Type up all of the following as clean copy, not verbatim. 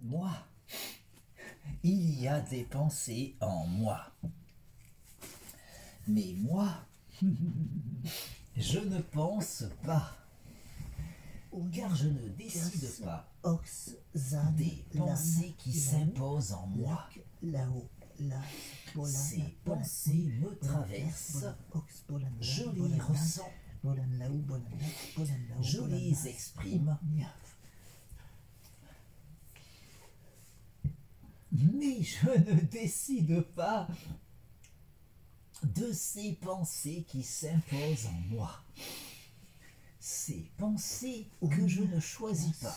Moi, il y a des pensées en moi. Mais moi, je ne pense pas, car je ne décide pas des pensées qui s'imposent en moi. Ces pensées me traversent, je les ressens, je les exprime. Mais je ne décide pas de ces pensées qui s'imposent en moi. Ces pensées que je ne choisis pas.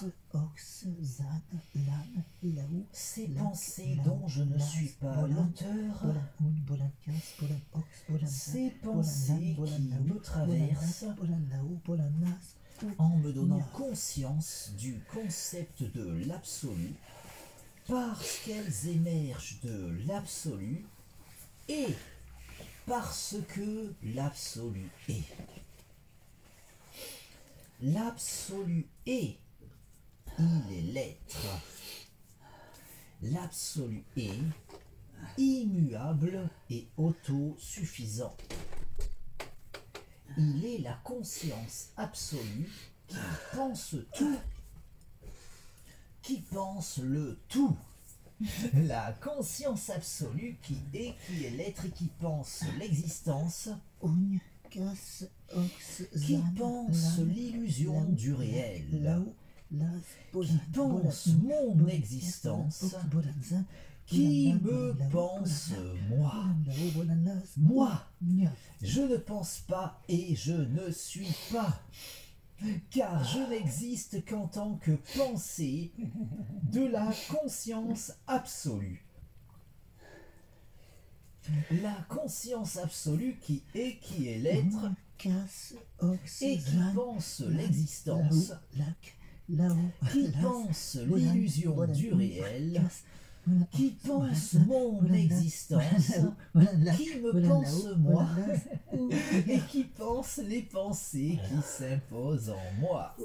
Ces pensées dont je ne suis pas l'auteur. Ces pensées qui me traversent en me donnant conscience du concept de l'absolu, parce qu'elles émergent de l'absolu et parce que l'absolu est. L'absolu est, il est l'être. L'absolu est immuable et autosuffisant. Il est la conscience absolue qui pense tout, qui pense le tout. La conscience absolue qui est l'être et qui pense l'existence, qui pense l'illusion du réel, qui pense mon existence, qui me pense moi. Moi, je ne pense pas et je ne suis pas, car je n'existe qu'en tant que pensée de la conscience absolue. La conscience absolue qui est l'être et qui pense l'existence, qui pense l'illusion du réel, qui pense mon existence, qui me pense moi et qui pense les pensées qui s'imposent en moi.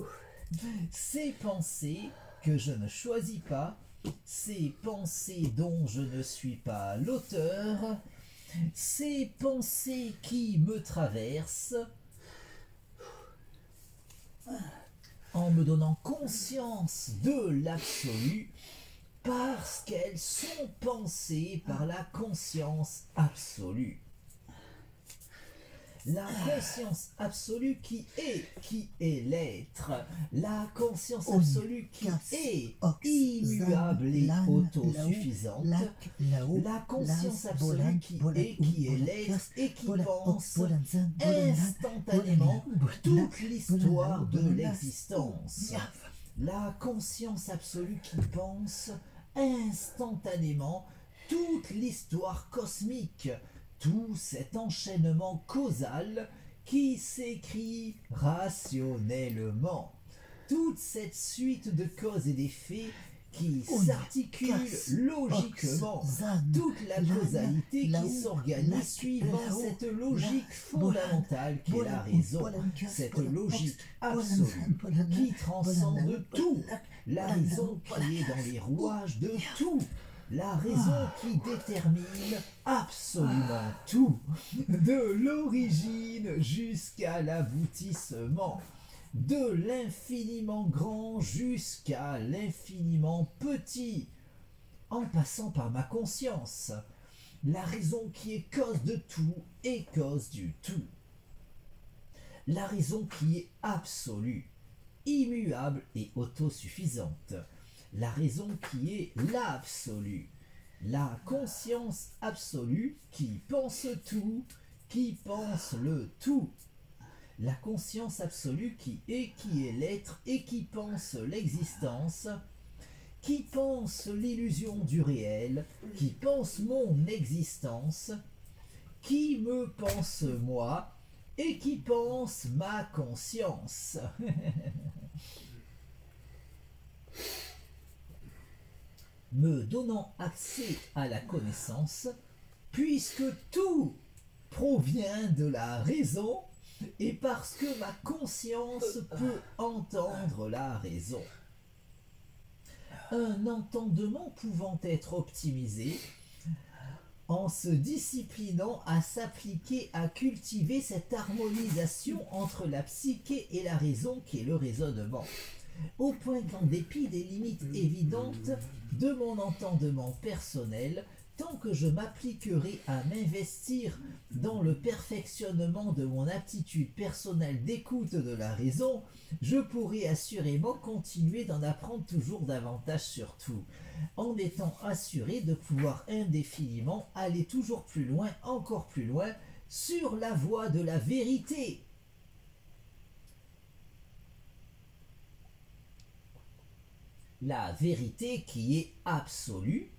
Ces pensées que je ne choisis pas, ces pensées dont je ne suis pas l'auteur, ces pensées qui me traversent en me donnant conscience de l'absolu, parce qu'elles sont pensées par la conscience absolue. La conscience absolue qui est l'être. La conscience absolue qui est immuable et autosuffisante. La conscience absolue qui est l'être et qui pense instantanément toute l'histoire de l'existence. La conscience absolue qui pense instantanément toute l'histoire cosmique, tout cet enchaînement causal qui s'écrit rationnellement, toute cette suite de causes et d'effets qui s'articule logiquement, toute la causalité qui s'organise suivant cette logique fondamentale qui est la raison, cette logique absolue qui transcende tout, la raison qui est dans les rouages de tout, la raison qui détermine absolument tout, de l'origine jusqu'à l'aboutissement, de l'infiniment grand jusqu'à l'infiniment petit, en passant par ma conscience, la raison qui est cause de tout et cause du tout, la raison qui est absolue, immuable et autosuffisante, la raison qui est l'absolu, la conscience absolue qui pense tout, qui pense le tout, la conscience absolue qui est l'être et qui pense l'existence, qui pense l'illusion du réel, qui pense mon existence, qui me pense moi et qui pense ma conscience. Me donnant accès à la connaissance, puisque tout provient de la raison et parce que ma conscience peut entendre la raison. un entendement pouvant être optimisé en se disciplinant à s'appliquer à cultiver cette harmonisation entre la psyché et la raison qui est le raisonnement, au point qu'en dépit des limites évidentes de mon entendement personnel, tant que je m'appliquerai à m'investir dans le perfectionnement de mon aptitude personnelle d'écoute de la raison, je pourrai assurément continuer d'en apprendre toujours davantage sur tout, en étant assuré de pouvoir indéfiniment aller toujours plus loin, encore plus loin, sur la voie de la vérité. La vérité qui est absolue,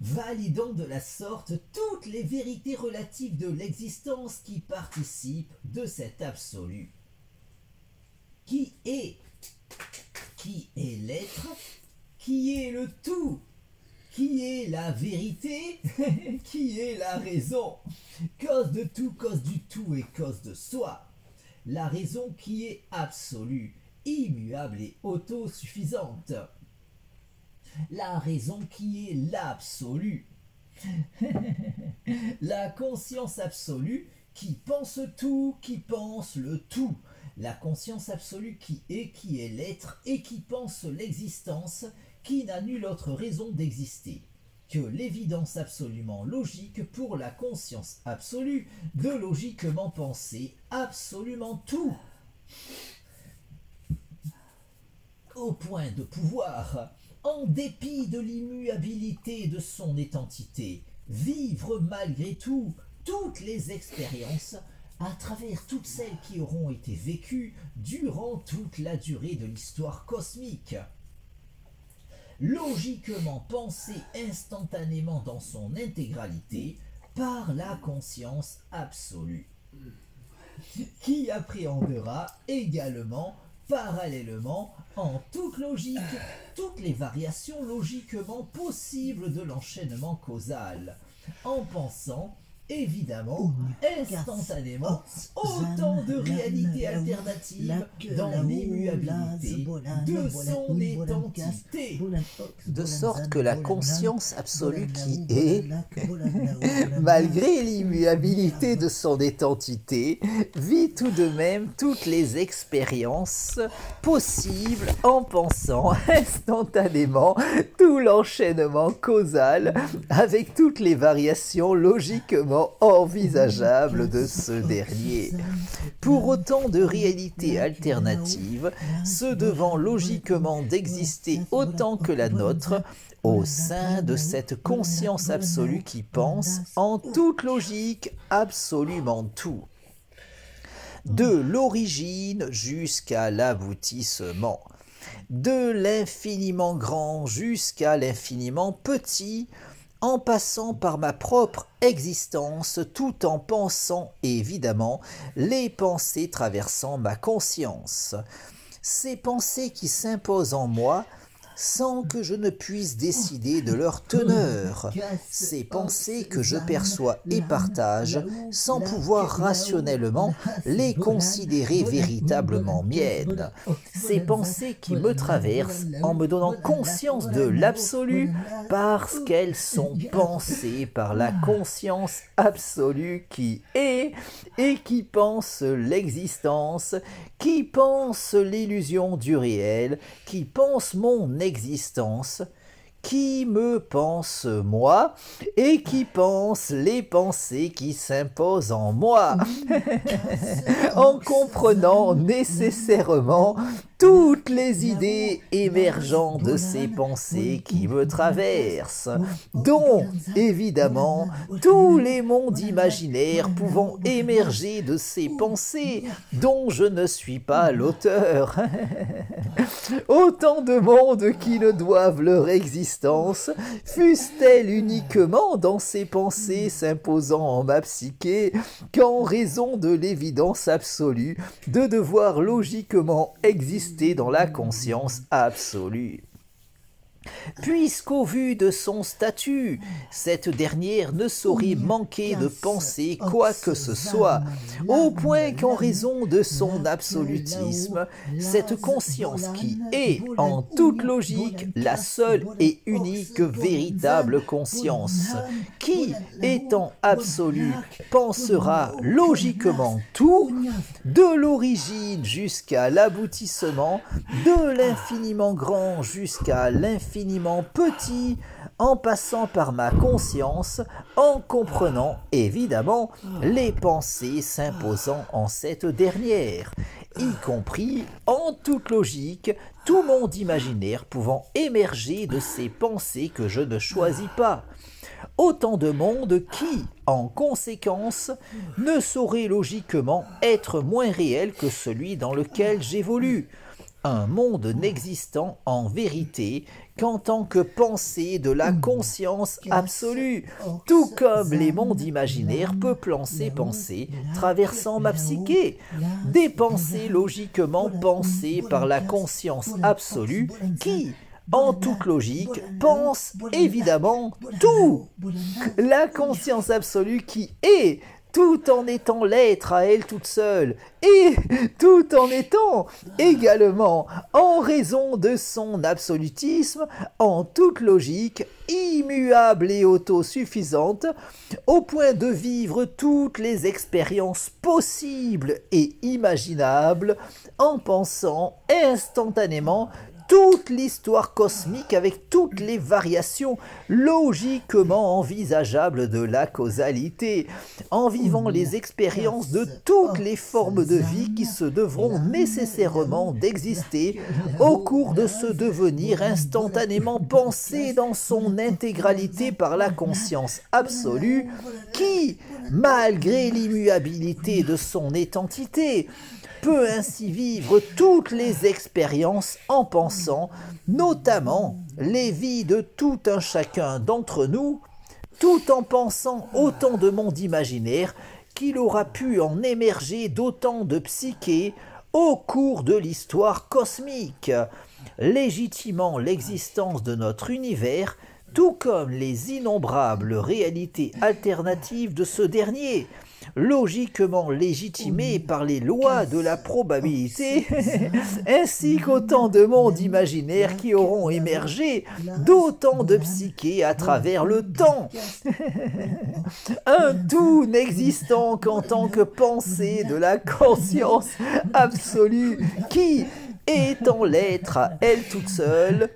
validant de la sorte toutes les vérités relatives de l'existence qui participent de cet absolu. Qui est l'être, qui est le tout, qui est la vérité, qui est la raison, cause de tout, cause du tout et cause de soi. La raison qui est absolue, immuable et autosuffisante. La raison qui est l'absolu. La conscience absolue qui pense tout, qui pense le tout. La conscience absolue qui est l'être et qui pense l'existence, qui n'a nulle autre raison d'exister que l'évidence absolument logique pour la conscience absolue de logiquement penser absolument tout. Au point de pouvoir, en dépit de l'immuabilité de son identité, vivre malgré tout toutes les expériences à travers toutes celles qui auront été vécues durant toute la durée de l'histoire cosmique. Logiquement penser instantanément dans son intégralité par la conscience absolue, qui appréhendera également parallèlement, en toute logique, toutes les variations logiquement possibles de l'enchaînement causal, en pensant évidemment instantanément autant de réalités alternatives dans l'immuabilité de son identité. De sorte que la conscience absolue qui est, malgré l'immuabilité de son identité, vit tout de même toutes les expériences possibles en pensant instantanément tout l'enchaînement causal avec toutes les variations logiquement envisageable de ce dernier. Pour autant de réalités alternatives, se devant logiquement d'exister autant que la nôtre, au sein de cette conscience absolue qui pense, en toute logique, absolument tout. De l'origine jusqu'à l'aboutissement, de l'infiniment grand jusqu'à l'infiniment petit, en passant par ma propre existence, tout en pensant évidemment les pensées traversant ma conscience. Ces pensées qui s'imposent en moi sans que je ne puisse décider de leur teneur, ces pensées que je perçois et partage sans pouvoir rationnellement les considérer véritablement miennes, ces pensées qui me traversent en me donnant conscience de l'absolu parce qu'elles sont pensées par la conscience absolue qui est et qui pense l'existence, qui pense l'illusion du réel, qui pense mon existence, qui me pense moi et qui pense les pensées qui s'imposent en moi, en comprenant nécessairement toutes les idées émergeant de ces pensées qui me traversent, dont, évidemment, tous les mondes imaginaires pouvant émerger de ces pensées dont je ne suis pas l'auteur. Autant de mondes qui ne doivent leur existence, fussent-elles uniquement dans ces pensées s'imposant en ma psyché, qu'en raison de l'évidence absolue de devoir logiquement exister dans la conscience absolue. puisqu'au vu de son statut, cette dernière ne saurait manquer de penser quoi que ce soit, au point qu'en raison de son absolutisme, cette conscience qui est, en toute logique, la seule et unique véritable conscience, qui, étant absolue, pensera logiquement tout, de l'origine jusqu'à l'aboutissement, de l'infiniment grand jusqu'à l'infiniment petit, en passant par ma conscience, en comprenant évidemment les pensées s'imposant en cette dernière, y compris, en toute logique, tout monde imaginaire pouvant émerger de ces pensées que je ne choisis pas. Autant de mondes qui, en conséquence, ne sauraient logiquement être moins réels que celui dans lequel j'évolue. Un monde n'existant en vérité qu'en tant que pensée de la conscience absolue, tout comme les mondes imaginaires peuplant ces pensées, traversant ma psyché, des pensées logiquement pensées par la conscience absolue qui, en toute logique, pense évidemment tout. La conscience absolue qui est, tout en étant l'être à elle toute seule, et tout en étant également, en raison de son absolutisme, en toute logique, immuable et autosuffisante, au point de vivre toutes les expériences possibles et imaginables, en pensant instantanément toute l'histoire cosmique avec toutes les variations logiquement envisageables de la causalité, en vivant les expériences de toutes les formes de vie qui se devront nécessairement d'exister au cours de ce devenir instantanément pensé dans son intégralité par la conscience absolue qui, malgré l'immuabilité de son identité, peut ainsi vivre toutes les expériences en pensant, notamment les vies de tout un chacun d'entre nous, tout en pensant autant de mondes imaginaires qu'il aura pu en émerger d'autant de psyché au cours de l'histoire cosmique, légitimant l'existence de notre univers, tout comme les innombrables réalités alternatives de ce dernier, logiquement légitimées par les lois de la probabilité, ainsi qu'autant de mondes imaginaires qui auront émergé d'autant de psyché à travers le temps. Un tout n'existant qu'en tant que pensée de la conscience absolue qui, étant l'être à elle toute seule,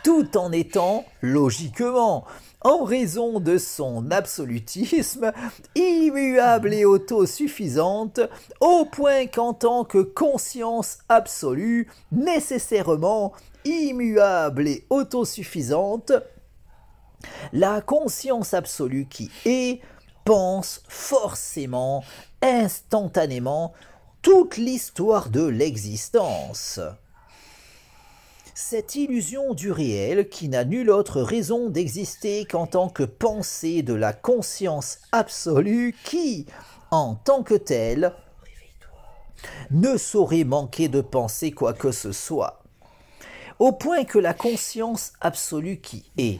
tout en étant, logiquement, en raison de son absolutisme, immuable et autosuffisante, au point qu'en tant que conscience absolue, nécessairement immuable et autosuffisante, la conscience absolue qui est, pense forcément, instantanément, toute l'histoire de l'existence. Cette illusion du réel, qui n'a nulle autre raison d'exister qu'en tant que pensée de la conscience absolue qui, en tant que telle, ne saurait manquer de penser quoi que ce soit, au point que la conscience absolue qui est,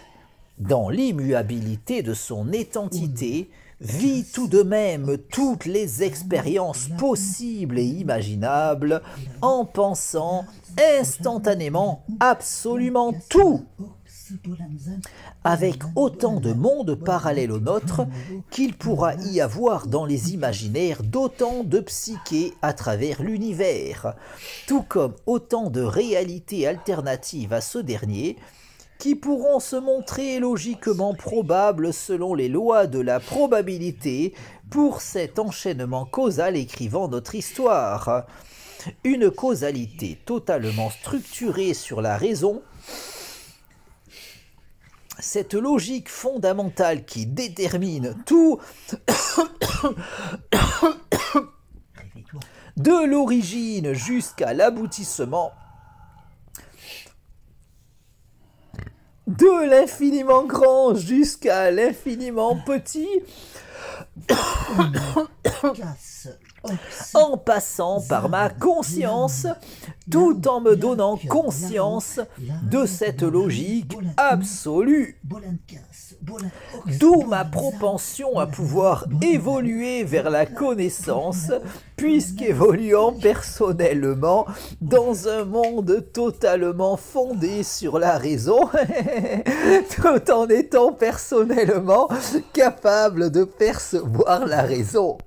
dans l'immuabilité de son identité, vit tout de même toutes les expériences possibles et imaginables en pensant instantanément absolument tout, avec autant de mondes parallèles au nôtre qu'il pourra y avoir dans les imaginaires d'autant de psyché à travers l'univers, tout comme autant de réalités alternatives à ce dernier, qui pourront se montrer logiquement probables selon les lois de la probabilité pour cet enchaînement causal écrivant notre histoire. Une causalité totalement structurée sur la raison, cette logique fondamentale qui détermine tout de l'origine jusqu'à l'aboutissement, de l'infiniment grand jusqu'à l'infiniment petit, en passant par ma conscience, tout en me donnant conscience de cette logique absolue. D'où ma propension à pouvoir évoluer vers la connaissance, puisqu'évoluant personnellement dans un monde totalement fondé sur la raison, tout en étant personnellement capable de percevoir la raison.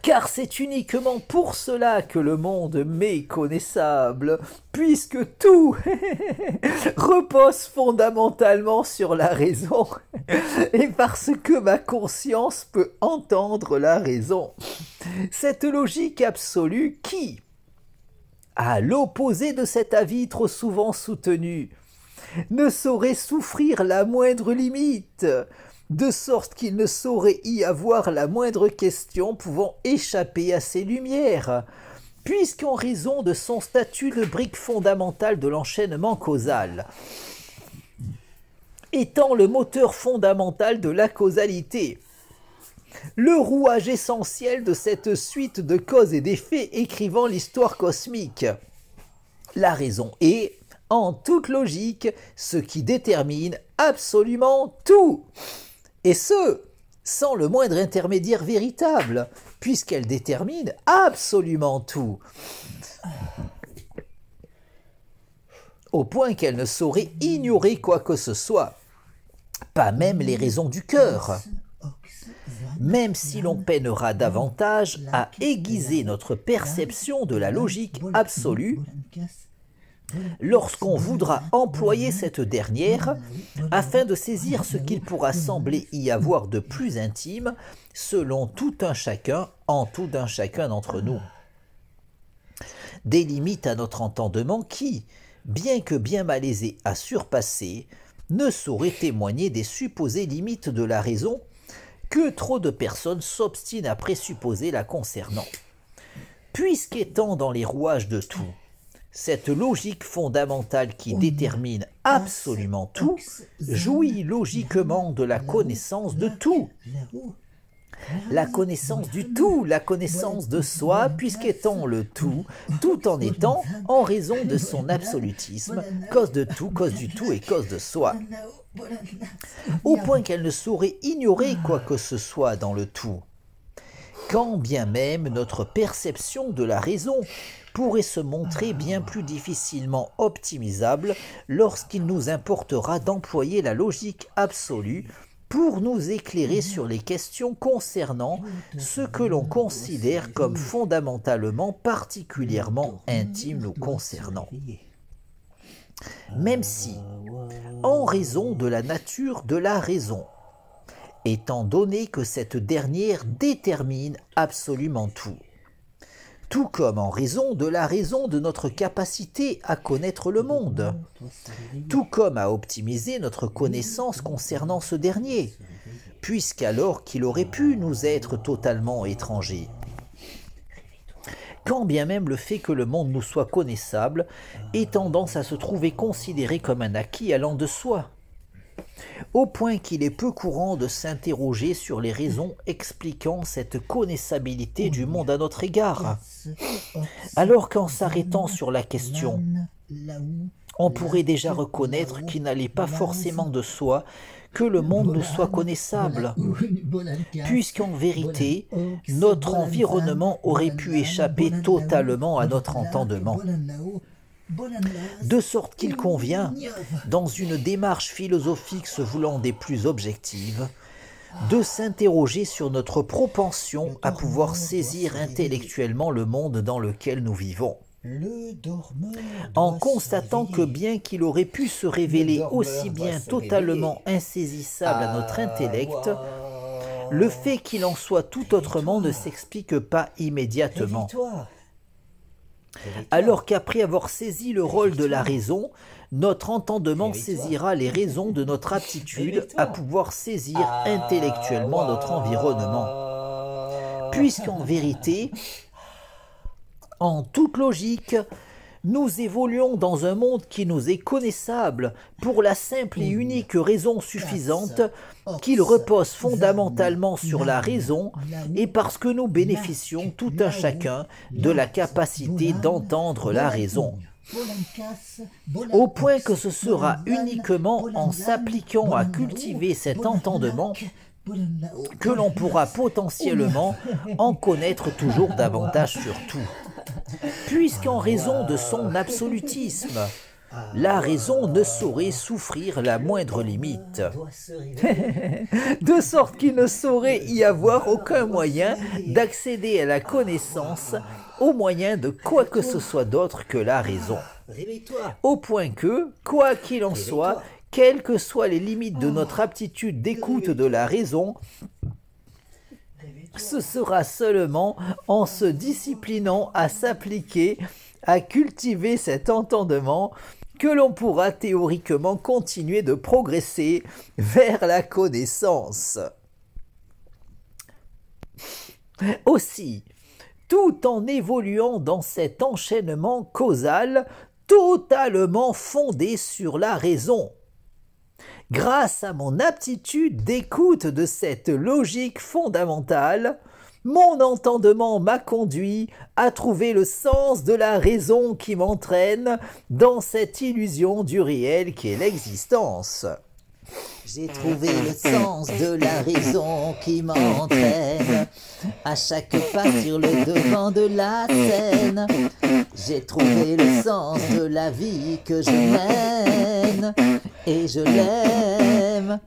Car c'est uniquement pour cela que le monde m'est connaissable, puisque tout repose fondamentalement sur la raison, et parce que ma conscience peut entendre la raison. Cette logique absolue qui, à l'opposé de cet avis trop souvent soutenu, ne saurait souffrir la moindre limite, de sorte qu'il ne saurait y avoir la moindre question pouvant échapper à ses lumières, puisqu'en raison de son statut de brique fondamentale de l'enchaînement causal, étant le moteur fondamental de la causalité, le rouage essentiel de cette suite de causes et d'effets écrivant l'histoire cosmique, la raison est, en toute logique, ce qui détermine absolument tout. Et ce, sans le moindre intermédiaire véritable, puisqu'elle détermine absolument tout. Au point qu'elle ne saurait ignorer quoi que ce soit, pas même les raisons du cœur. Même si l'on peinera davantage à aiguiser notre perception de la logique absolue, lorsqu'on voudra employer cette dernière afin de saisir ce qu'il pourra sembler y avoir de plus intime selon tout un chacun, en tout un chacun d'entre nous. Des limites à notre entendement qui, bien que bien malaisées à surpasser, ne sauraient témoigner des supposées limites de la raison que trop de personnes s'obstinent à présupposer la concernant. Puisqu'étant dans les rouages de tout, cette logique fondamentale qui détermine absolument tout jouit logiquement de la connaissance de tout. La connaissance du tout, la connaissance de soi, puisqu'étant le tout, tout en étant, en raison de son absolutisme, cause de tout, cause du tout et cause de soi. Au point qu'elle ne saurait ignorer quoi que ce soit dans le tout. Quand bien même notre perception de la raison pourrait se montrer bien plus difficilement optimisable lorsqu'il nous importera d'employer la logique absolue pour nous éclairer sur les questions concernant ce que l'on considère comme fondamentalement particulièrement intime nous concernant. Même si, en raison de la nature de la raison, étant donné que cette dernière détermine absolument tout comme en raison de la raison de notre capacité à connaître le monde, tout comme à optimiser notre connaissance concernant ce dernier, puisqu'alors qu'il aurait pu nous être totalement étranger. Quand bien même le fait que le monde nous soit connaissable ait tendance à se trouver considéré comme un acquis allant de soi, au point qu'il est peu courant de s'interroger sur les raisons expliquant cette connaissabilité du monde à notre égard, alors qu'en s'arrêtant sur la question, on pourrait déjà reconnaître qu'il n'allait pas forcément de soi que le monde nous soit connaissable, puisqu'en vérité, notre environnement aurait pu échapper totalement à notre entendement. De sorte qu'il convient, dans une démarche philosophique se voulant des plus objectives, de s'interroger sur notre propension à pouvoir saisir intellectuellement le monde dans lequel nous vivons. En constatant que bien qu'il aurait pu se révéler aussi bien totalement insaisissable à notre intellect, le fait qu'il en soit tout autrement ne s'explique pas immédiatement. Alors qu'après avoir saisi le rôle de la raison, notre entendement saisira les raisons de notre aptitude à pouvoir saisir intellectuellement notre environnement. Puisqu'en vérité, en toute logique, nous évoluons dans un monde qui nous est connaissable pour la simple et unique raison suffisante qu'il repose fondamentalement sur la raison et parce que nous bénéficions tout un chacun de la capacité d'entendre la raison. Au point que ce sera uniquement en s'appliquant à cultiver cet entendement que l'on pourra potentiellement en connaître toujours davantage sur tout. Puisqu'en raison de son absolutisme, la raison ne saurait souffrir la moindre limite, de sorte qu'il ne saurait y avoir aucun moyen d'accéder à la connaissance au moyen de quoi que ce soit d'autre que la raison. Au point que, quoi qu'il en soit, quelles que soient les limites de notre aptitude d'écoute de la raison, ce sera seulement en se disciplinant à s'appliquer, à cultiver cet entendement, que l'on pourra théoriquement continuer de progresser vers la connaissance. Aussi, tout en évoluant dans cet enchaînement causal totalement fondé sur la raison, grâce à mon aptitude d'écoute de cette logique fondamentale, mon entendement m'a conduit à trouver le sens de la raison qui m'entraîne dans cette illusion du réel qu'est l'existence. J'ai trouvé le sens de la raison qui m'entraîne à chaque pas sur le devant de la scène. J'ai trouvé le sens de la vie que je mène et je l'aime.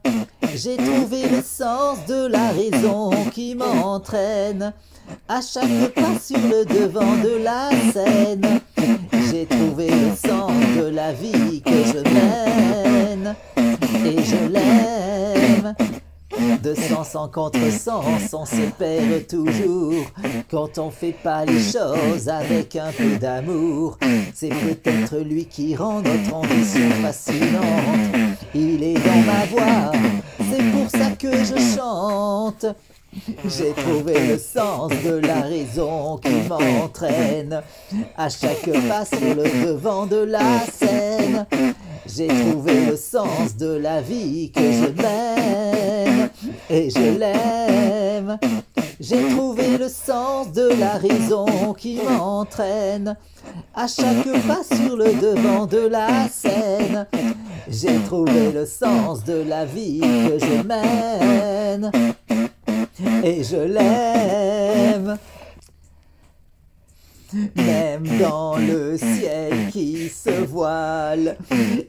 J'ai trouvé le sens de la raison qui m'entraîne à chaque pas sur le devant de la scène. J'ai trouvé le sens de la vie que je mène et je l'aime. De sens en contresens, on se perd toujours quand on fait pas les choses avec un peu d'amour. C'est peut-être lui qui rend notre ambition fascinante. Il est dans ma voix, c'est pour ça que je chante. J'ai trouvé le sens de la raison qui m'entraîne à chaque pas sur le devant de la scène. J'ai trouvé le sens de la vie que je mène et je l'aime. J'ai trouvé le sens de la raison qui m'entraîne à chaque pas sur le devant de la scène. J'ai trouvé le sens de la vie que je mène et je l'aime. Même dans le ciel qui se voile,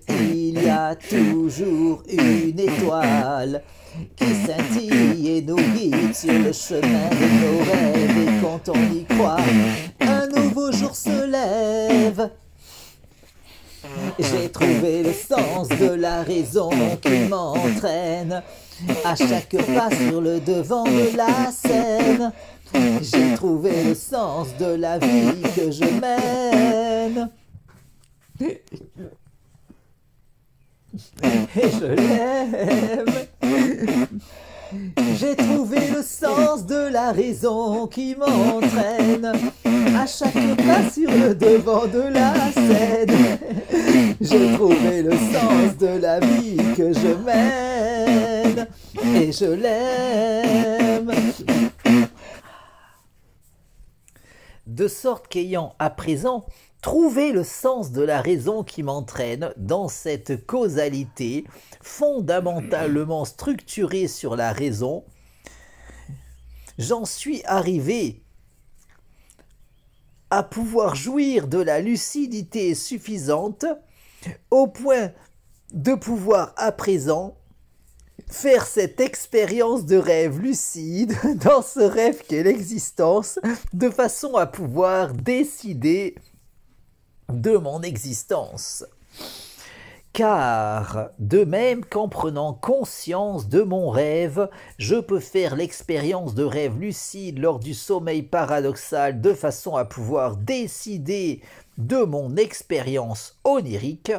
il y a toujours une étoile qui scintille et nous guide sur le chemin de nos rêves. Et quand on y croit, un nouveau jour se lève. J'ai trouvé le sens de la raison qui m'entraîne à chaque pas sur le devant de la scène. J'ai trouvé le sens de la vie que je mène et je l'aime. J'ai trouvé le sens de la raison qui m'entraîne à chaque pas sur le devant de la scène. J'ai trouvé le sens de la vie que je mène et je l'aime. De sorte qu'ayant à présent trouvé le sens de la raison qui m'entraîne dans cette causalité fondamentalement structurée sur la raison, j'en suis arrivé à pouvoir jouir de la lucidité suffisante au point de pouvoir à présent faire cette expérience de rêve lucide dans ce rêve qu'est l'existence, de façon à pouvoir décider de mon existence. Car, de même qu'en prenant conscience de mon rêve, je peux faire l'expérience de rêve lucide lors du sommeil paradoxal de façon à pouvoir décider de mon expérience onirique,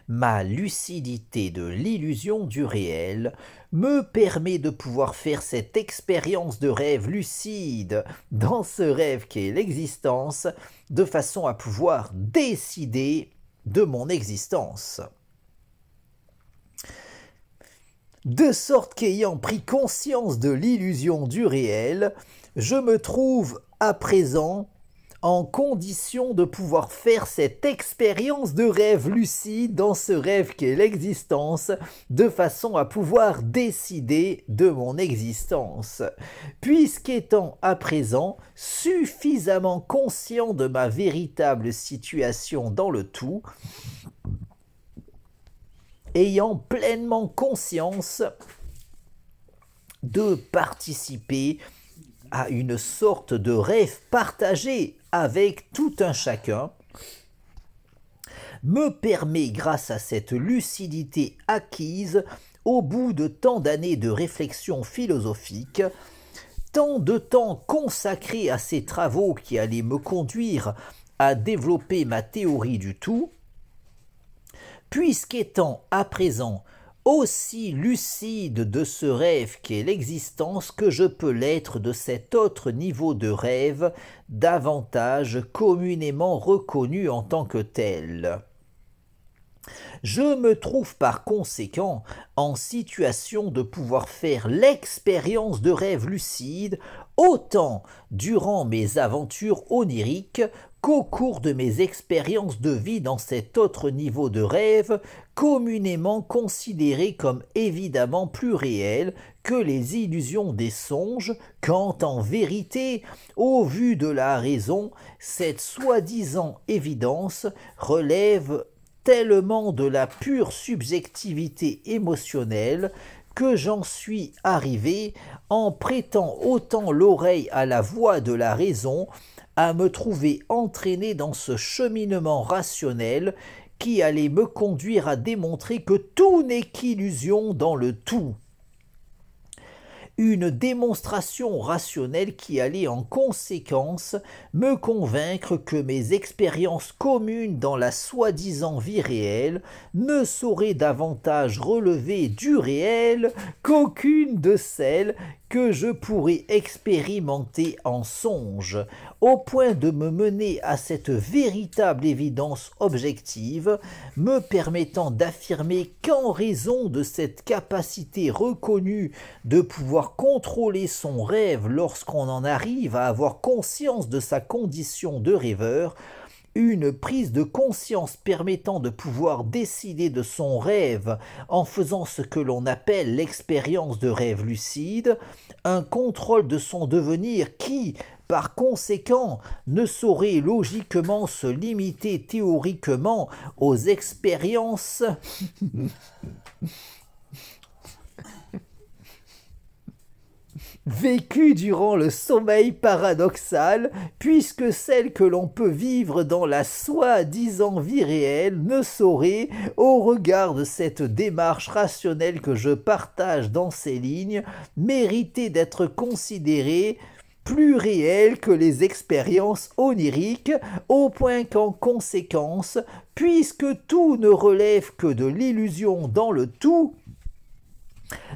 Ma lucidité de l'illusion du réel me permet de pouvoir faire cette expérience de rêve lucide dans ce rêve qu'est l'existence, de façon à pouvoir décider de mon existence. De sorte qu'ayant pris conscience de l'illusion du réel, je me trouve à présent en condition de pouvoir faire cette expérience de rêve lucide dans ce rêve qu'est l'existence, de façon à pouvoir décider de mon existence. Puisqu'étant à présent suffisamment conscient de ma véritable situation dans le tout, ayant pleinement conscience de participer à une sorte de rêve partagé avec tout un chacun, me permet, grâce à cette lucidité acquise au bout de tant d'années de réflexion philosophique, tant de temps consacré à ces travaux qui allaient me conduire à développer ma théorie du tout, puisqu'étant à présent aussi lucide de ce rêve qu'est l'existence que je peux l'être de cet autre niveau de rêve, davantage communément reconnu en tant que tel. Je me trouve par conséquent en situation de pouvoir faire l'expérience de rêve lucide autant durant mes aventures oniriques qu'au cours de mes expériences de vie dans cet autre niveau de rêve, communément considéré comme évidemment plus réel que les illusions des songes, quand en vérité, au vu de la raison, cette soi-disant évidence relève tellement de la pure subjectivité émotionnelle que j'en suis arrivé, en prêtant autant l'oreille à la voix de la raison, à me trouver entraîné dans ce cheminement rationnel qui allait me conduire à démontrer que tout n'est qu'illusion dans le tout. Une démonstration rationnelle qui allait en conséquence me convaincre que mes expériences communes dans la soi-disant vie réelle ne sauraient davantage relever du réel qu'aucune de celles que je pourrais expérimenter en songe, au point de me mener à cette véritable évidence objective, me permettant d'affirmer qu'en raison de cette capacité reconnue de pouvoir contrôler son rêve lorsqu'on en arrive à avoir conscience de sa condition de rêveur, une prise de conscience permettant de pouvoir décider de son rêve en faisant ce que l'on appelle l'expérience de rêve lucide, un contrôle de son devenir qui, par conséquent, ne saurait logiquement se limiter théoriquement aux expériences vécues durant le sommeil paradoxal, puisque celles que l'on peut vivre dans la soi-disant vie réelle ne sauraient, au regard de cette démarche rationnelle que je partage dans ces lignes, mériter d'être considérées plus réelles que les expériences oniriques, au point qu'en conséquence, puisque tout ne relève que de l'illusion dans le tout,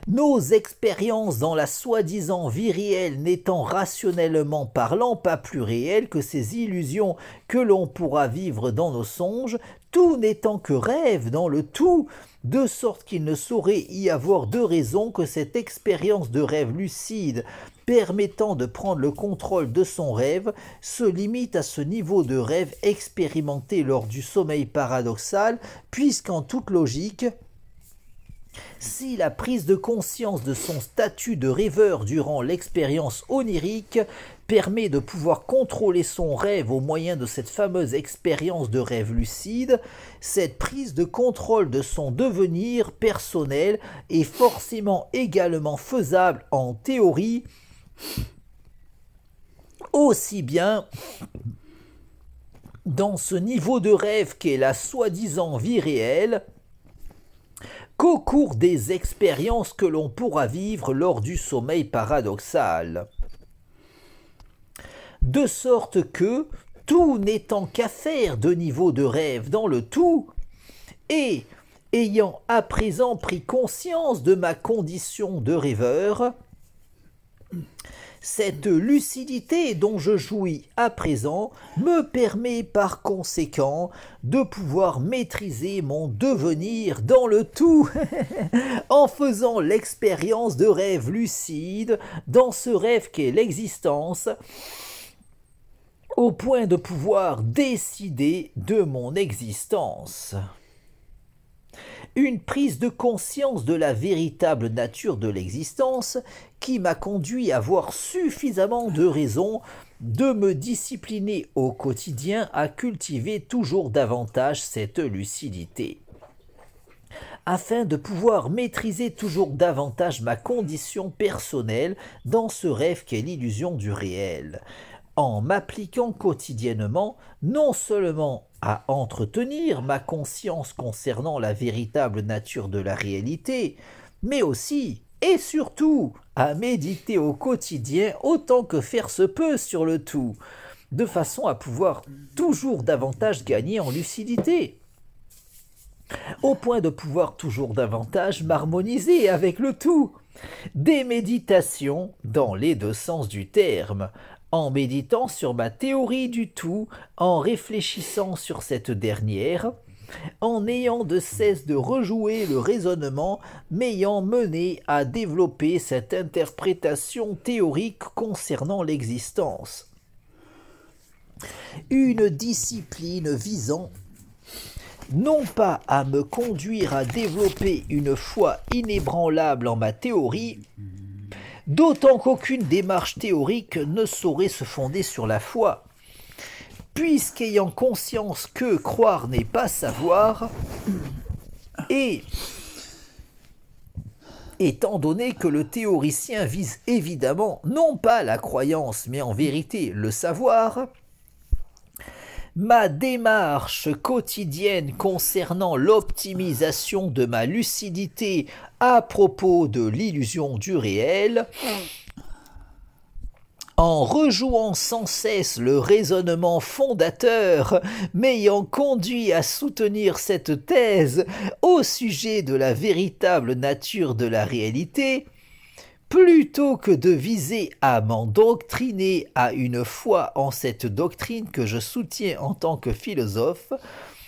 nos expériences dans la soi-disant vie réelle n'étant rationnellement parlant pas plus réelles que ces illusions que l'on pourra vivre dans nos songes, tout n'étant que rêve dans le tout, de sorte qu'il ne saurait y avoir de raison que cette expérience de rêve lucide permettant de prendre le contrôle de son rêve se limite à ce niveau de rêve expérimenté lors du sommeil paradoxal, puisqu'en toute logique, si la prise de conscience de son statut de rêveur durant l'expérience onirique permet de pouvoir contrôler son rêve au moyen de cette fameuse expérience de rêve lucide, cette prise de contrôle de son devenir personnel est forcément également faisable en théorie, aussi bien dans ce niveau de rêve qu'est la soi-disant vie réelle, qu'au cours des expériences que l'on pourra vivre lors du sommeil paradoxal. De sorte que, tout n'étant qu'affaire de niveau de rêve dans le tout, et Ayant à présent pris conscience de ma condition de rêveur, cette lucidité dont je jouis à présent me permet par conséquent de pouvoir maîtriser mon devenir dans le tout en faisant l'expérience de rêves lucides dans ce rêve qu'est l'existence, au point de pouvoir décider de mon existence. Une prise de conscience de la véritable nature de l'existence qui m'a conduit à avoir suffisamment de raisons de me discipliner au quotidien à cultiver toujours davantage cette lucidité, afin de pouvoir maîtriser toujours davantage ma condition personnelle dans ce rêve qu'est l'illusion du réel, en m'appliquant quotidiennement non seulement à entretenir ma conscience concernant la véritable nature de la réalité, mais aussi et surtout à méditer au quotidien autant que faire se peut sur le tout, de façon à pouvoir toujours davantage gagner en lucidité, au point de pouvoir toujours davantage m'harmoniser avec le tout. Des méditations dans les deux sens du terme, en méditant sur ma théorie du tout, en réfléchissant sur cette dernière, en n'ayant de cesse de rejouer le raisonnement m'ayant mené à développer cette interprétation théorique concernant l'existence. Une discipline visant non pas à me conduire à développer une foi inébranlable en ma théorie, d'autant qu'aucune démarche théorique ne saurait se fonder sur la foi, puisqu'ayant conscience que croire n'est pas savoir, et étant donné que le théoricien vise évidemment non pas la croyance, mais en vérité le savoir, ma démarche quotidienne concernant l'optimisation de ma lucidité à propos de l'illusion du réel, en rejouant sans cesse le raisonnement fondateur m'ayant conduit à soutenir cette thèse au sujet de la véritable nature de la réalité, plutôt que de viser à m'endoctriner à une foi en cette doctrine que je soutiens en tant que philosophe,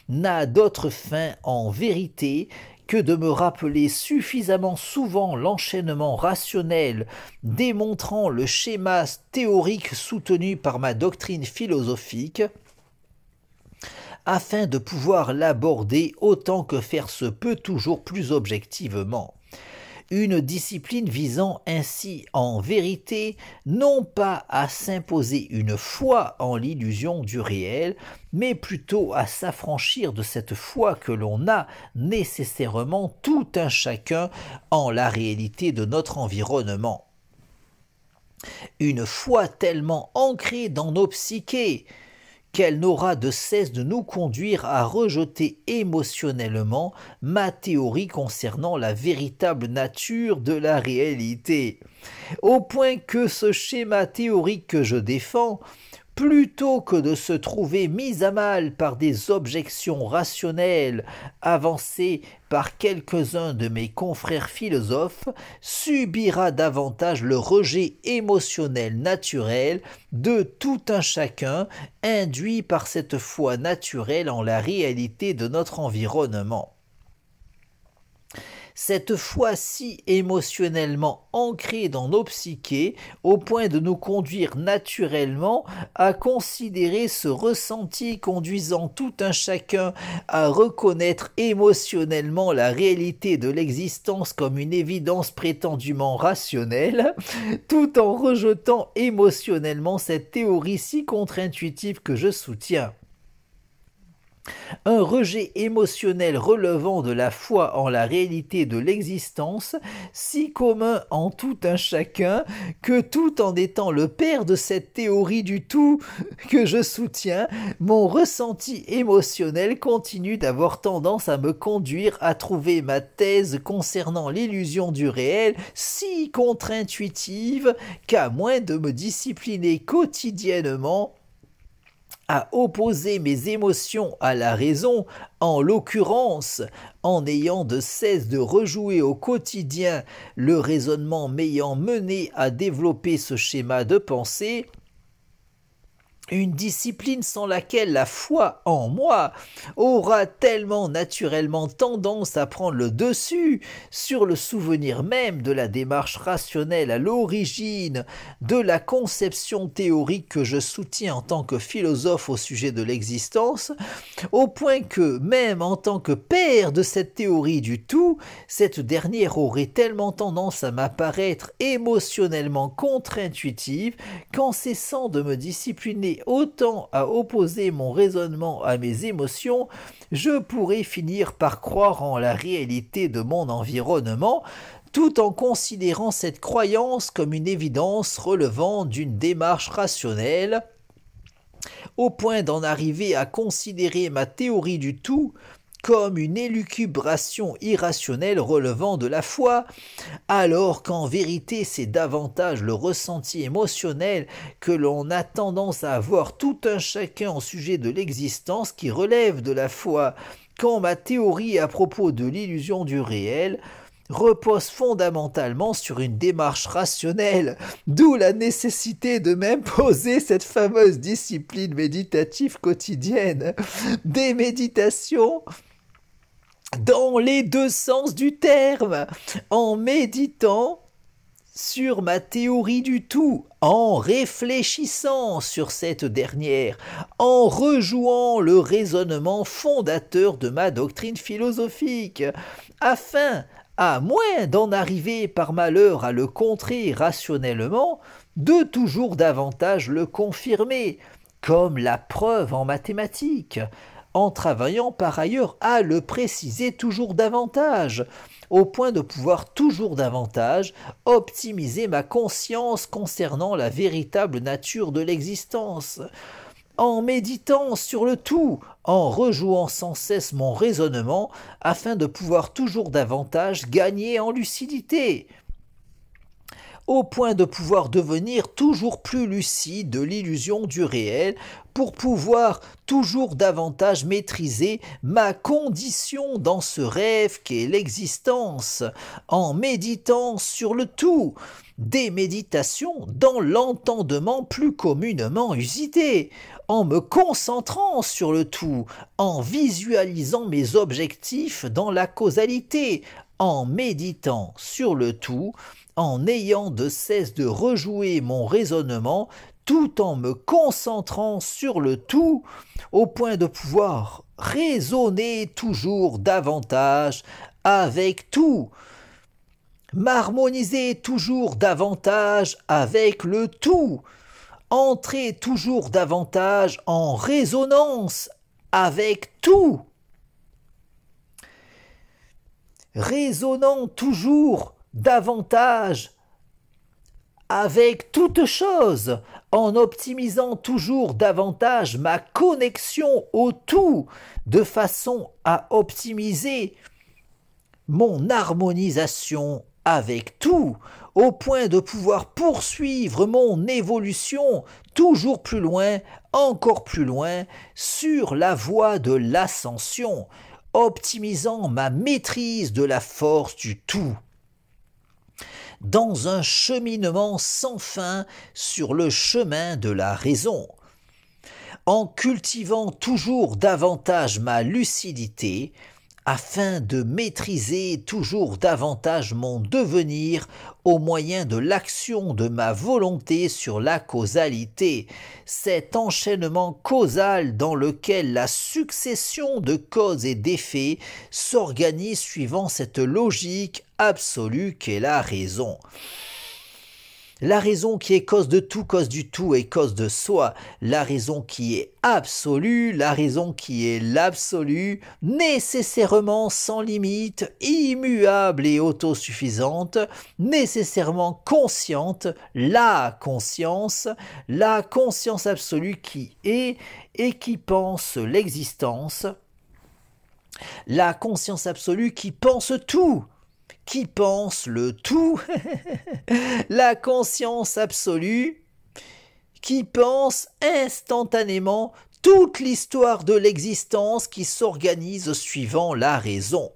n'a d'autre fin en vérité que de me rappeler suffisamment souvent l'enchaînement rationnel démontrant le schéma théorique soutenu par ma doctrine philosophique, afin de pouvoir l'aborder autant que faire se peut toujours plus objectivement. Une discipline visant ainsi en vérité non pas à s'imposer une foi en l'illusion du réel, mais plutôt à s'affranchir de cette foi que l'on a nécessairement tout un chacun en la réalité de notre environnement. Une foi tellement ancrée dans nos psychés qu'elle n'aura de cesse de nous conduire à rejeter émotionnellement ma théorie concernant la véritable nature de la réalité, au point que ce schéma théorique que je défends, plutôt que de se trouver mis à mal par des objections rationnelles avancées par quelques-uns de mes confrères philosophes, subira davantage le rejet émotionnel naturel de tout un chacun, induit par cette foi naturelle en la réalité de notre environnement. Cette foi si émotionnellement ancrée dans nos psychés au point de nous conduire naturellement à considérer ce ressenti conduisant tout un chacun à reconnaître émotionnellement la réalité de l'existence comme une évidence prétendument rationnelle, tout en rejetant émotionnellement cette théorie si contre-intuitive que je soutiens. Un rejet émotionnel relevant de la foi en la réalité de l'existence, si commun en tout un chacun, que tout en étant le père de cette théorie du tout que je soutiens, mon ressenti émotionnel continue d'avoir tendance à me conduire à trouver ma thèse concernant l'illusion du réel si contre-intuitive qu'à moins de me discipliner quotidiennement à opposer mes émotions à la raison, en l'occurrence, en ayant de cesse de rejouer au quotidien le raisonnement m'ayant mené à développer ce schéma de pensée, une discipline sans laquelle la foi en moi aura tellement naturellement tendance à prendre le dessus sur le souvenir même de la démarche rationnelle à l'origine de la conception théorique que je soutiens en tant que philosophe au sujet de l'existence, au point que, même en tant que père de cette théorie du tout, cette dernière aurait tellement tendance à m'apparaître émotionnellement contre-intuitive qu'en cessant de me discipliner autant à opposer mon raisonnement à mes émotions, je pourrais finir par croire en la réalité de mon environnement, tout en considérant cette croyance comme une évidence relevant d'une démarche rationnelle, au point d'en arriver à considérer ma théorie du tout comme une élucubration irrationnelle relevant de la foi, alors qu'en vérité c'est davantage le ressenti émotionnel que l'on a tendance à avoir tout un chacun au sujet de l'existence qui relève de la foi, quand ma théorie à propos de l'illusion du réel repose fondamentalement sur une démarche rationnelle, d'où la nécessité de m'imposer cette fameuse discipline méditative quotidienne, des méditations dans les deux sens du terme, en méditant sur ma théorie du tout, en réfléchissant sur cette dernière, en rejouant le raisonnement fondateur de ma doctrine philosophique, afin, à moins d'en arriver par malheur à le contrer rationnellement, de toujours davantage le confirmer, comme la preuve en mathématiques, en travaillant par ailleurs à le préciser toujours davantage, au point de pouvoir toujours davantage optimiser ma conscience concernant la véritable nature de l'existence, en méditant sur le tout, en rejouant sans cesse mon raisonnement, afin de pouvoir toujours davantage gagner en lucidité, au point de pouvoir devenir toujours plus lucide de l'illusion du réel, pour pouvoir toujours davantage maîtriser ma condition dans ce rêve qu'est l'existence, en méditant sur le tout, des méditations dans l'entendement plus communément usité, en me concentrant sur le tout, en visualisant mes objectifs dans la causalité, en méditant sur le tout, en ayant de cesse de rejouer mon raisonnement, tout en me concentrant sur le tout, au point de pouvoir raisonner toujours davantage avec tout, m'harmoniser toujours davantage avec le tout, entrer toujours davantage en résonance avec tout, résonnant toujours davantage avec toute chose, en optimisant toujours davantage ma connexion au tout, de façon à optimiser mon harmonisation avec tout, au point de pouvoir poursuivre mon évolution toujours plus loin, encore plus loin, sur la voie de l'ascension, optimisant ma maîtrise de la force du tout, dans un cheminement sans fin sur le chemin de la raison, en cultivant toujours davantage ma lucidité, afin de maîtriser toujours davantage mon devenir au moyen de l'action de ma volonté sur la causalité, cet enchaînement causal dans lequel la succession de causes et d'effets s'organise suivant cette logique absolue qu'est la raison. La raison qui est cause de tout, cause du tout et cause de soi. La raison qui est absolue, la raison qui est l'absolu, nécessairement sans limite, immuable et autosuffisante, nécessairement consciente, la conscience absolue qui est et qui pense l'existence, la conscience absolue qui pense tout, qui pense le tout, la conscience absolue qui pense instantanément toute l'histoire de l'existence qui s'organise suivant la raison.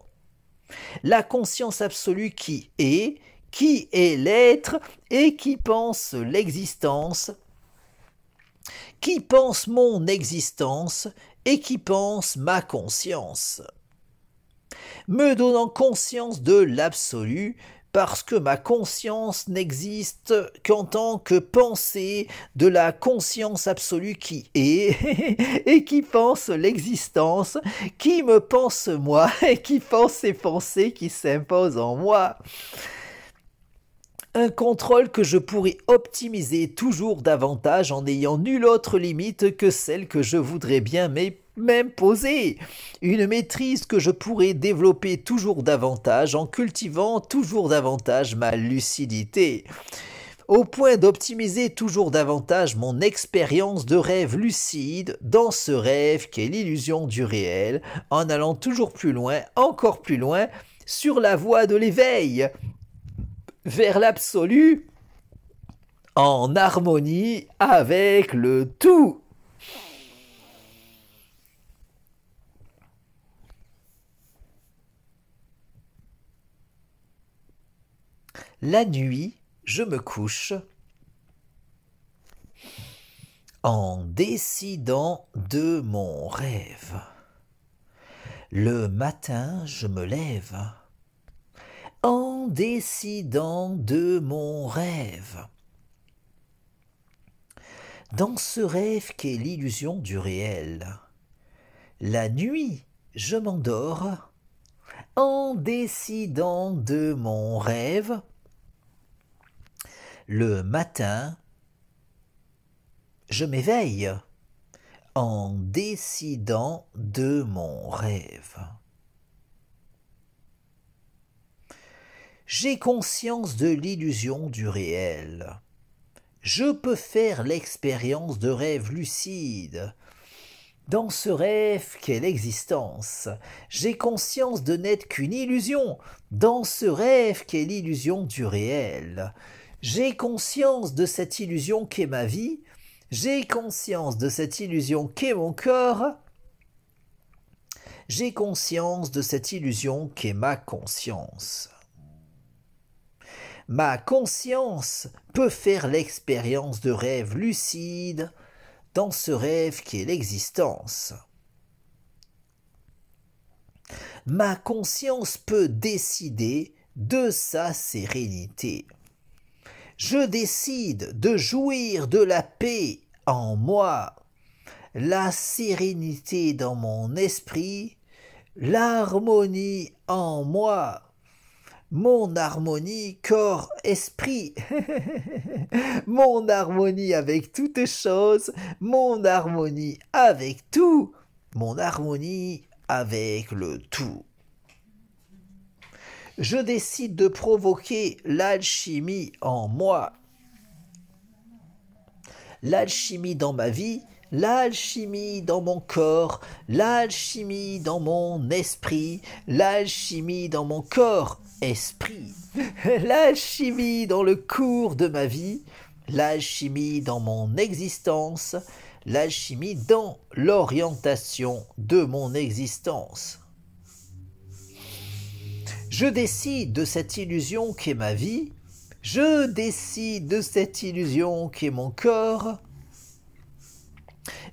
La conscience absolue qui est l'être et qui pense l'existence, qui pense mon existence et qui pense ma conscience, me donnant conscience de l'absolu, parce que ma conscience n'existe qu'en tant que pensée de la conscience absolue qui est et qui pense l'existence, qui me pense moi et qui pense ces pensées qui s'imposent en moi. Un contrôle que je pourrais optimiser toujours davantage en n'ayant nulle autre limite que celle que je voudrais bien m'imposer. Une maîtrise que je pourrais développer toujours davantage en cultivant toujours davantage ma lucidité. Au point d'optimiser toujours davantage mon expérience de rêve lucide dans ce rêve qu'est l'illusion du réel, en allant toujours plus loin, encore plus loin, sur la voie de l'éveil, vers l'absolu, en harmonie avec le tout. La nuit, je me couche en décidant de mon rêve. Le matin, je me lève en décidant de mon rêve. Dans ce rêve qu'est l'illusion du réel, la nuit, je m'endors en décidant de mon rêve. Le matin, je m'éveille en décidant de mon rêve. J'ai conscience de l'illusion du réel. Je peux faire l'expérience de rêve lucide. Dans ce rêve qu'est l'existence, j'ai conscience de n'être qu'une illusion. Dans ce rêve qu'est l'illusion du réel, j'ai conscience de cette illusion qu'est ma vie. J'ai conscience de cette illusion qu'est mon corps. J'ai conscience de cette illusion qu'est ma conscience. Ma conscience peut faire l'expérience de rêve lucide dans ce rêve qui est l'existence. Ma conscience peut décider de sa sérénité. Je décide de jouir de la paix en moi, la sérénité dans mon esprit, l'harmonie en moi. Mon harmonie corps-esprit, mon harmonie avec toutes choses, mon harmonie avec tout, mon harmonie avec le tout. Je décide de provoquer l'alchimie en moi, l'alchimie dans ma vie, l'alchimie dans mon corps, l'alchimie dans mon esprit, l'alchimie dans mon corps-esprit, l'alchimie dans le cours de ma vie, l'alchimie dans mon existence, l'alchimie dans l'orientation de mon existence. Je décide de cette illusion qu'est ma vie, je décide de cette illusion qu'est mon corps,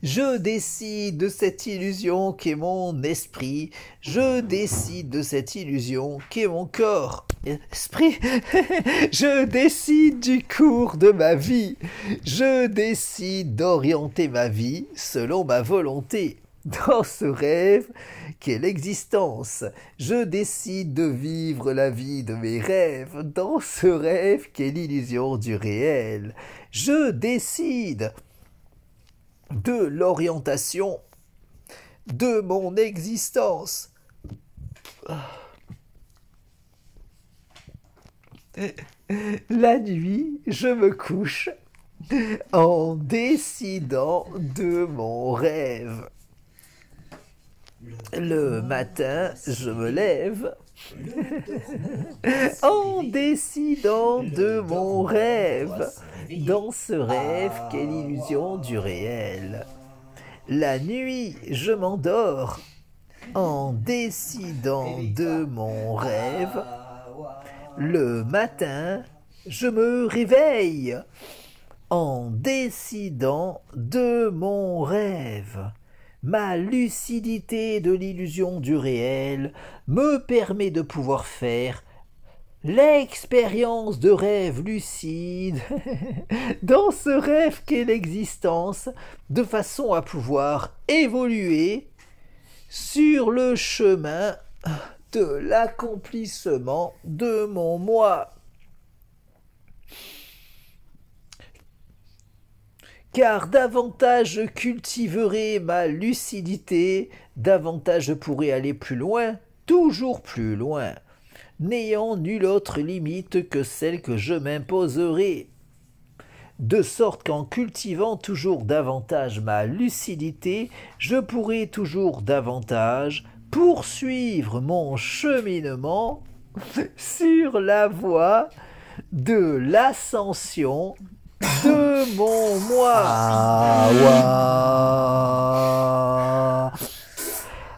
je décide de cette illusion qu'est mon esprit, je décide de cette illusion qu'est mon corps. Esprit, je décide du cours de ma vie, je décide d'orienter ma vie selon ma volonté. Dans ce rêve qu'est l'existence, je décide de vivre la vie de mes rêves. Dans ce rêve qu'est l'illusion du réel, je décide de l'orientation de mon existence. La nuit, je me couche en décidant de mon rêve. Le matin, je me lève en décidant de mon rêve, dans ce rêve qu'est l'illusion du réel. La nuit, je m'endors en décidant de mon rêve. Le matin, je me réveille en décidant de mon rêve. Ma lucidité de l'illusion du réel me permet de pouvoir faire l'expérience de rêve lucide dans ce rêve qu'est l'existence, de façon à pouvoir évoluer sur le chemin de l'accomplissement de mon moi. Car davantage je cultiverai ma lucidité, davantage je pourrai aller plus loin, toujours plus loin, n'ayant nulle autre limite que celle que je m'imposerai. De sorte qu'en cultivant toujours davantage ma lucidité, je pourrai toujours davantage poursuivre mon cheminement sur la voie de l'ascension de mon moi.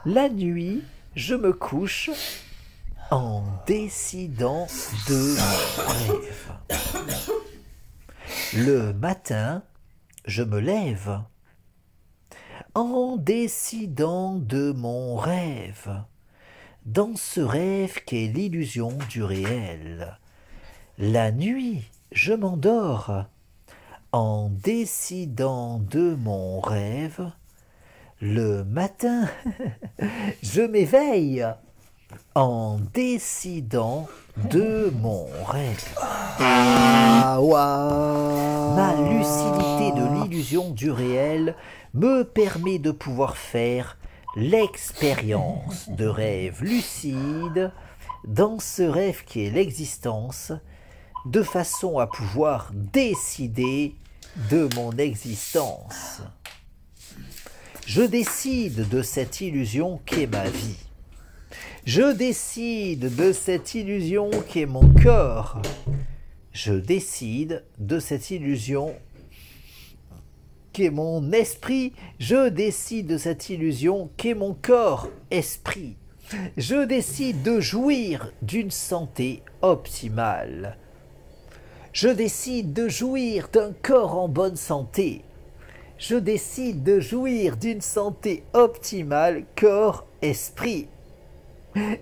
La nuit, je me couche en décidant de mon rêve. Le matin, je me lève en décidant de mon rêve, dans ce rêve qu'est l'illusion du réel. La nuit, je m'endors en décidant de mon rêve. Le matin, je m'éveille en décidant de mon rêve. Ma lucidité de l'illusion du réel me permet de pouvoir faire l'expérience de rêve lucide dans ce rêve qui est l'existence, de façon à pouvoir décider de mon existence. Je décide de cette illusion qu'est ma vie. Je décide de cette illusion qu'est mon corps. Je décide de cette illusion qu'est mon esprit. Je décide de cette illusion qu'est mon corps, esprit. Je décide de jouir d'une santé optimale. Je décide de jouir d'un corps en bonne santé. Je décide de jouir d'une santé optimale, corps, esprit.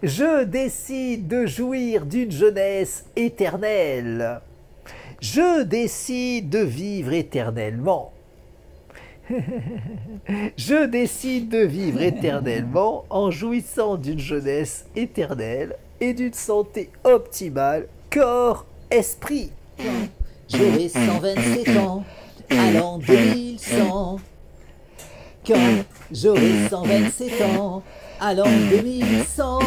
Je décide de jouir d'une jeunesse éternelle. Je décide de vivre éternellement. Je décide de vivre éternellement en jouissant d'une jeunesse éternelle et d'une santé optimale, corps, esprit. J'aurai 127 ans à l'an 2100. Quand j'aurai 127 ans à l'an 2100.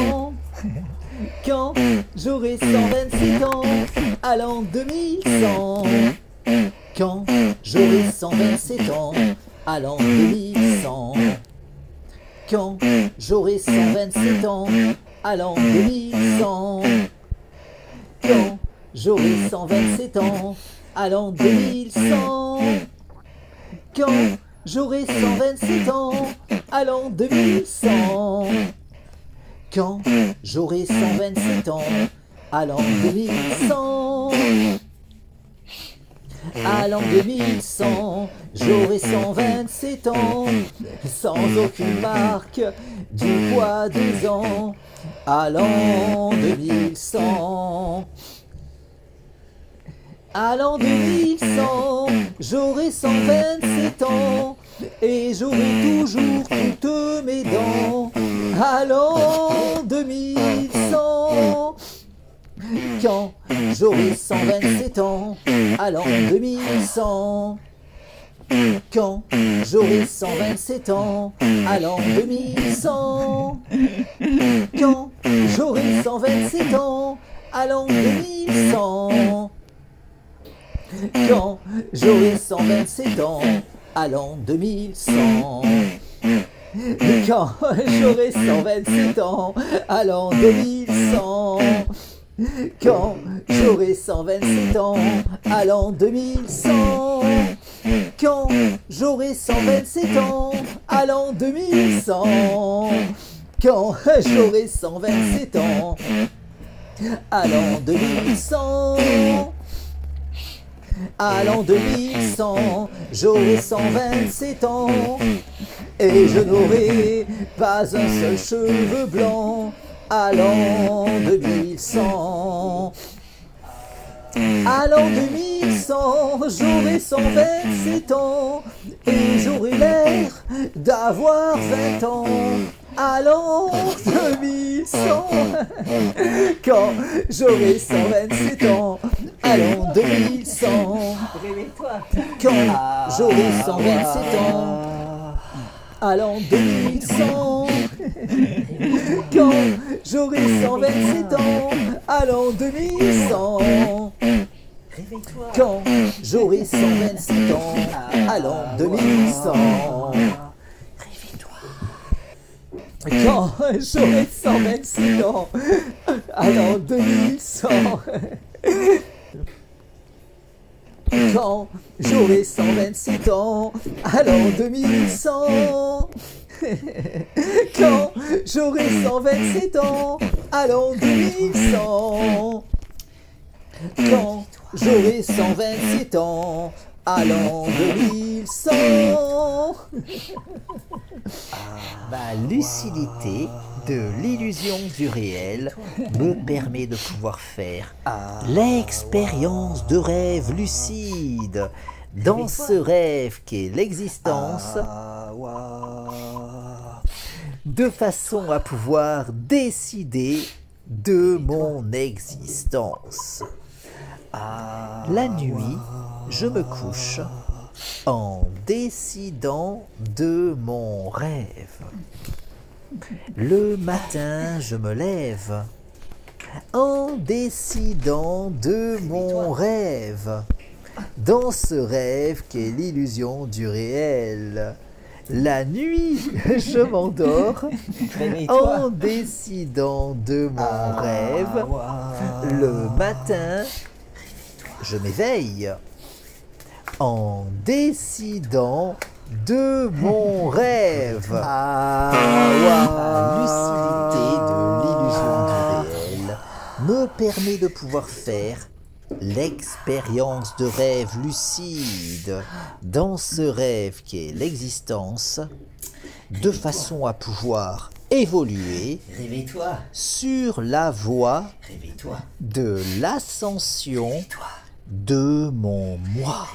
Quand j'aurai 127 ans à l'an 2100. Quand j'aurai 127 ans à l'an 2100. Quand j'aurai 127 ans à l'an 2100. Quand j'aurai 127 ans à l'an 2100. Quand j'aurai 127 ans à l'an 2100. Quand j'aurai 127 ans à l'an 2100. À l'an 2100, j'aurai 127 ans, sans aucune marque du poids des ans. À l'an 2100. À l'an 2100, j'aurai 127 ans et j'aurai toujours toutes mes dents. À l'an 2100. Quand j'aurai 127 ans à l'an 2100. Quand j'aurai 127 ans à l'an 2100. Quand j'aurai 127 ans à l'an 2100. Quand j'aurai 127 ans à l'an 2100. Quand j'aurai 127 ans à l'an 2100. Quand j'aurai 127 ans à l'an 2100. Quand j'aurai 127 ans, à l'an 2100. Quand j'aurai 127 ans, à l'an 2100. À l'an 2100, j'aurai 127 ans, et je n'aurai pas un seul cheveu blanc. À l'an 2100. À l'an 2100, j'aurai 127 ans, et j'aurai l'air d'avoir 20 ans. À l'an 2100, quand j'aurai 127 ans, à l'an 2100, quand j'aurai 127 ans, à l'an 2100, quand j'aurai 127 ans, à l'an 2100, quand j'aurai 127 ans, à l'an 2100. Quand j'aurai 127 ans, à l'an 2100. Quand j'aurai 127 ans, à l'an 2100. Quand j'aurai 127 ans, à l'an 2100. Quand j'aurai 127 ans, à l'an 2100. Ma lucidité de l'illusion du réel me permet de pouvoir faire l'expérience de rêve lucide. Dans ce rêve qu'est l'existence, de façon à pouvoir décider de mon existence. La nuit, je me couche en décidant de mon rêve. Le matin, je me lève en décidant de mon rêve. Dans ce rêve qu'est l'illusion du réel. La nuit, je m'endors en décidant de mon rêve. Le matin, je m'éveille en décidant de mon rêve. La lucidité de l'illusion du réel me permet de pouvoir faire l'expérience de rêve lucide. Dans ce rêve qu'est l'existence, de façon à pouvoir évoluer sur la voie de l'ascension de mon moi.